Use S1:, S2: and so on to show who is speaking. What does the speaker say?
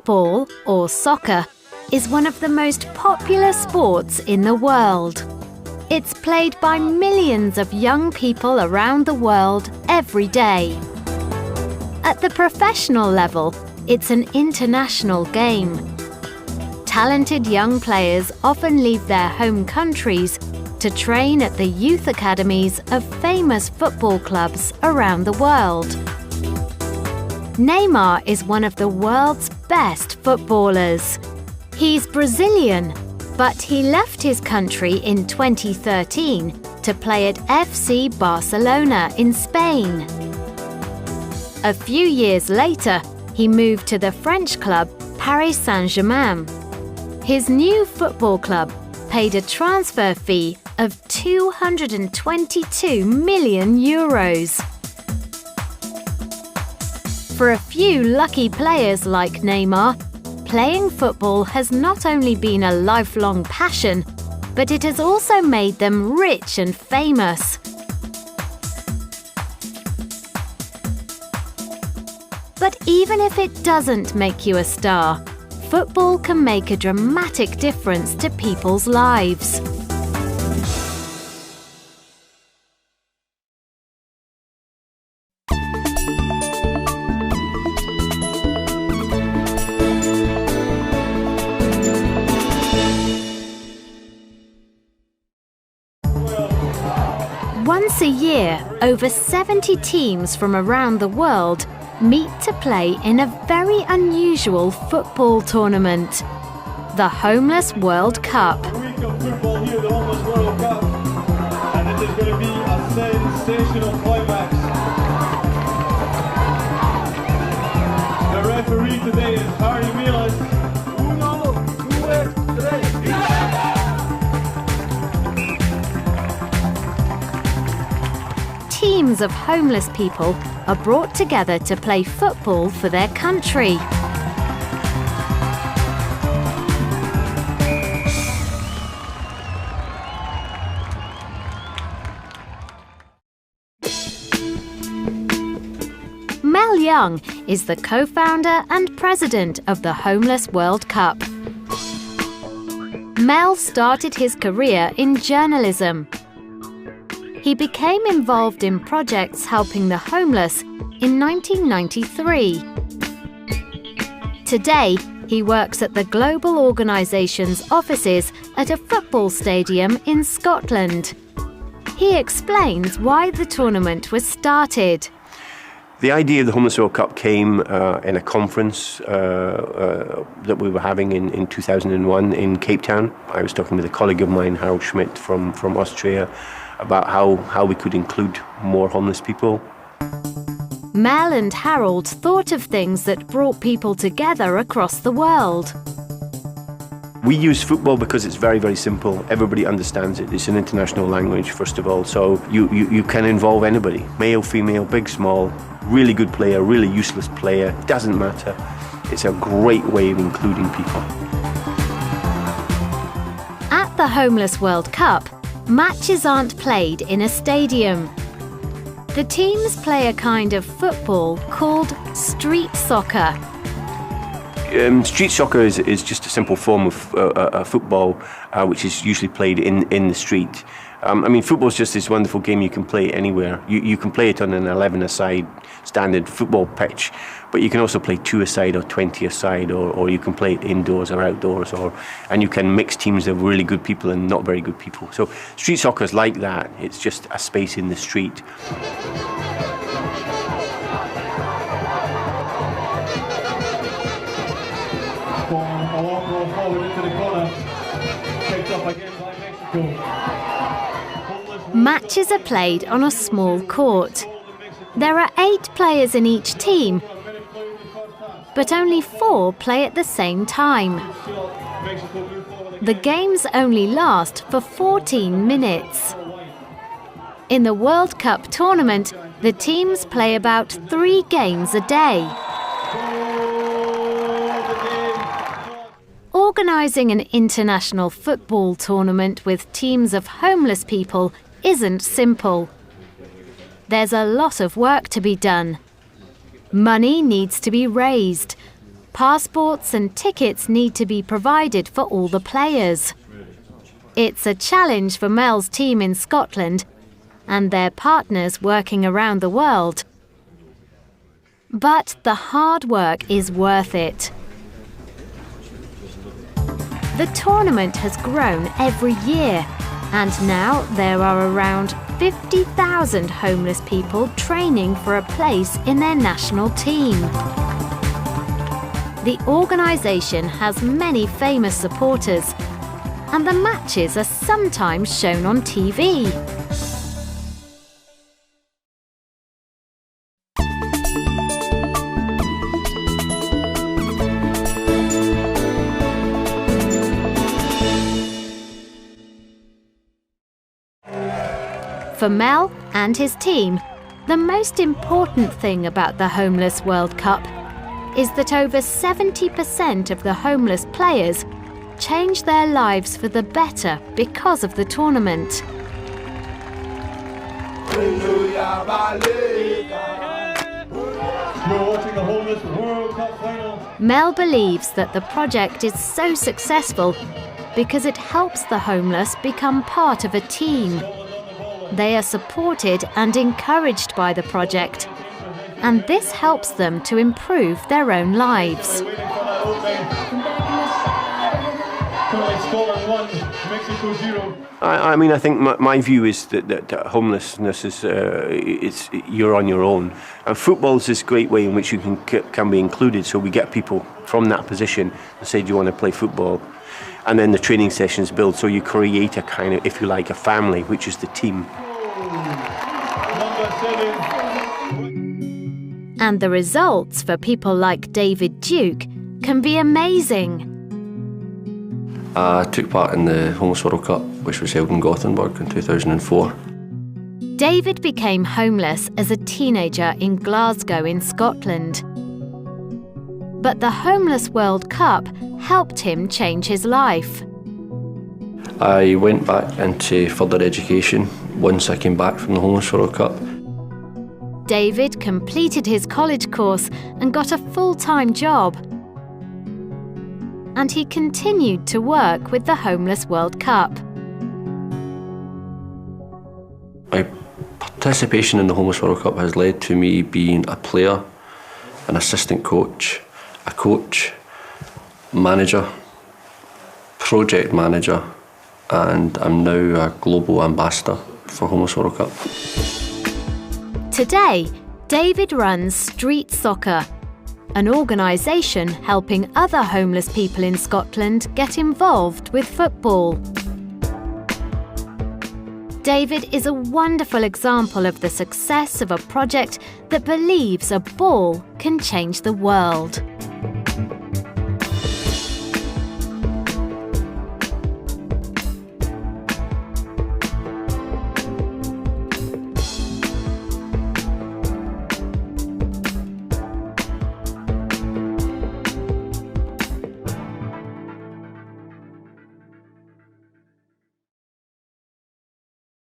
S1: Football, or soccer, is one of the most popular sports in the world. It's played by millions of young people around the world every day. At the professional level, it's an international game. Talented young players often leave their home countries to train at the youth academies of famous football clubs around the world. Neymar is one of the world's best footballers. He's Brazilian, but he left his country in 2013 to play at FC Barcelona in Spain. A few years later, he moved to the French club Paris Saint-Germain. His new football club paid a transfer fee of €222 million. For a few lucky players like Neymar, playing football has not only been a lifelong passion, but it has also made them rich and famous. But even if it doesn't make you a star, football can make a dramatic difference to people's lives. Once a year, over 70 teams from around the world meet to play in a very unusual football tournament, the Homeless World Cup.
S2: A week of football here, the Homeless World Cup, and it is going to be a sensational climax. The referee today is Harry Milas. Uno, due, tres.
S1: Teams of homeless people are brought together to play football for their country. Mel Young is the co-founder and president of the Homeless World Cup. Mel started his career in journalism. He became involved in projects helping the homeless in 1993. Today, he works at the global organisation's offices at a football stadium in Scotland. He explains why the tournament was started.
S3: The idea of the Homeless World Cup came in a conference that we were having in 2001 in Cape Town. I was talking with a colleague of mine, Harold Schmidt from Austria, about how we could include more homeless people.
S1: Mel and Harold thought of things that brought people together across the world.
S3: We use football because it's very, very simple. Everybody understands it. It's an international language, first of all, so you can involve anybody. Male, female, big, small, really good player, really useless player, doesn't matter. It's a great way of including people.
S1: At the Homeless World Cup, matches aren't played in a stadium. The teams play a kind of football called street soccer.
S3: Street soccer is just a simple form of football, which is usually played in the street. Football is just this wonderful game you can play anywhere. You can play it on an 11-a-side standard football pitch, but you can also play 2-a-side or 20-a-side, or you can play it indoors or outdoors, and you can mix teams of really good people and not very good people. So street soccer is like that. It's just a space in the street.
S2: A long ball forward into the corner, picked up again by Mexico.
S1: Matches are played on a small court. There are 8 players in each team, but only 4 play at the same time. The games only last for 14 minutes. In the World Cup tournament, the teams play about 3 games a day. Organising an international football tournament with teams of homeless people isn't simple. There's a lot of work to be done. Money needs to be raised. Passports and tickets need to be provided for all the players. It's a challenge for Mel's team in Scotland and their partners working around the world. But the hard work is worth it. The tournament has grown every year, and now there are around 50,000 homeless people training for a place in their national team. The organisation has many famous supporters, and the matches are sometimes shown on TV. For Mel and his team, the most important thing about the Homeless World Cup is that over 70% of the homeless players change their lives for the better because of the tournament.
S2: You're watching the Homeless World Cup final.
S1: Mel believes that the project is so successful because it helps the homeless become part of a team. They are supported and encouraged by the project, and this helps them to improve their own lives.
S2: Waiting for that opening. Currently Scotland 1, Mexico 0.
S3: I mean, I think my view is that homelessness is you're on your own. And football is this great way in which you can be included. So we get people from that position and say, do you want to play football? And then the training sessions build. So you create a kind of, if you like, a family, which is the team.
S2: Number 7.
S1: And the results for people like David Duke can be amazing.
S4: I took part in the Homeless World Cup, which was held in Gothenburg in 2004.
S1: David became homeless as a teenager in Glasgow in Scotland. But the Homeless World Cup helped him change his life.
S4: I went back into further education once I came back from the Homeless World Cup.
S1: David completed his college course and got a full-time job. And he continued to work with the Homeless World Cup.
S4: My participation in the Homeless World Cup has led to me being a player, an assistant coach, a coach, manager, project manager, and I'm now a global ambassador for Homeless World Cup.
S1: Today, David runs Street Soccer, an organisation helping other homeless people in Scotland get involved with football. David is a wonderful example of the success of a project that believes a ball can change the world.